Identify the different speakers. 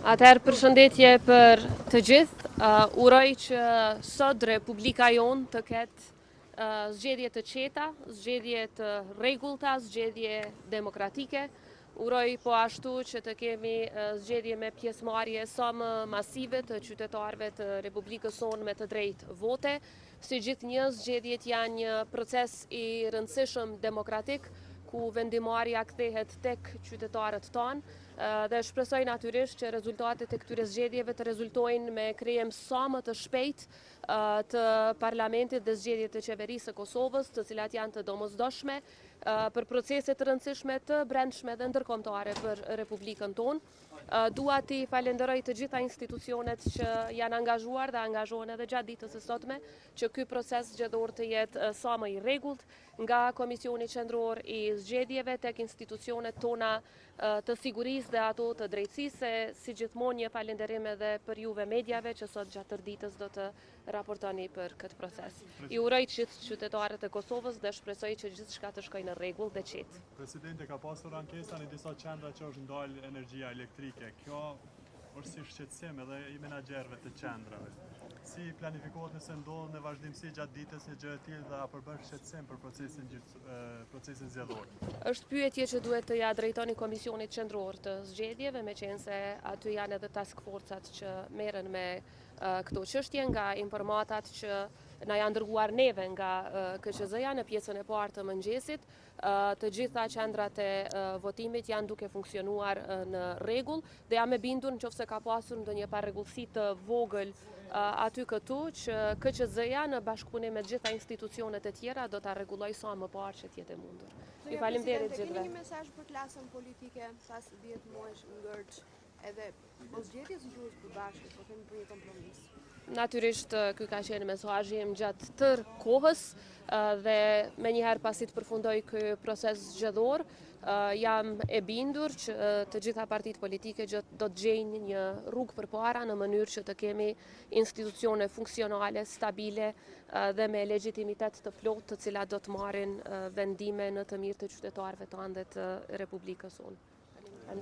Speaker 1: Atëherë përshëndetje për të gjithë. Uroj që sot Republika jonë të ketë zgjedhje të qeta, zgjedhje të rregullta, zgjedhje demokratike. Uroj po ashtu që të kemi zgjedhje me pjesëmarrje sa më masive të qytetarëve të Republikës sonë me të drejtë vote. Si gjithnjë, zgjedhjet janë një proces i rëndësishëm demokratik, ku vendimarrja kthehet tek qytetarët tanë dhe shpresoj natyrisht që rezultatet e këtyre zgjedhjeve të rezultojnë me krijem sa më të shpejt të parlamentit dhe zgjedhjet të qeverisë së Kosovës, të cilat janë të domosdoshme për procese të rëndësishme të brendshme dhe ndërkombëtare për Republikën tonë. Dua t'i falenderoj të gjitha institucionet që janë angazhuar dhe angazhohen edhe gjatë ditës së sotme që ky proces zgjedhor të jetë sa më i rregullt, nga Komisioni Qendror i Zgjedhjeve tek institucionet tona të sigurisë dhe ato të drejtësisë. Si gjithmonë, një falënderim edhe për juve mediave që sot gjatë tërë ditës do të raportoni për këtë proces. I uroj gjithë qytetarët e Kosovës dhe shpresoj që gjithçka të shkojë në rregull dhe qetë.
Speaker 2: Presidente, ka pasur ankesa në disa qendra që është ndalë energjia elektrike. Kjo është si shqetësim edhe i menaxherëve të qendrave. Si planifikohet nëse ndodh në vazhdimsi gjatë ditës një gjë e tillë dhe a përbën shqetësim për procesin zgjedhor?
Speaker 1: Është pyetje që duhet të ja drejtoni Komisionit Qendror të Zgjedhjeve, meqense aty janë edhe task forcat që merren me këto çështje. Nga informatat që na janë dërguar neve nga KQZ-ja në pjesën e parë të mëngjesit, të gjitha qendrat e votimit janë duke funksionuar në rregull dhe jam e bindur nëse ka pasur ndonjë parregullsi të vogël aty këtu që KQZ-ja në bashkëpunim me të gjitha institucionet e tjera do ta rregulloj sa më parë që të jetë e mundur. Ju faleminderit gjithëve.
Speaker 3: Keni një mesazh për klasën politike pas 10 muajsh ngërç, edhe po zgjedhjes gjuhës përbashkët, po kemi për një kompromis?
Speaker 1: Natyrisht ky ka qenë mesazhi im gjatë tërë kohës dhe menjëherë pasi të përfundoj ky proces zgjedhor, jam e bindur që të gjitha partitë politike do të gjejnë një rrugë përpara në mënyrë që të kemi institucione funksionale, stabile dhe me legjitimitet të plotë, të cilat do të marrin vendime në të mirë të qytetarëve tanë dhe të Republikës sonë.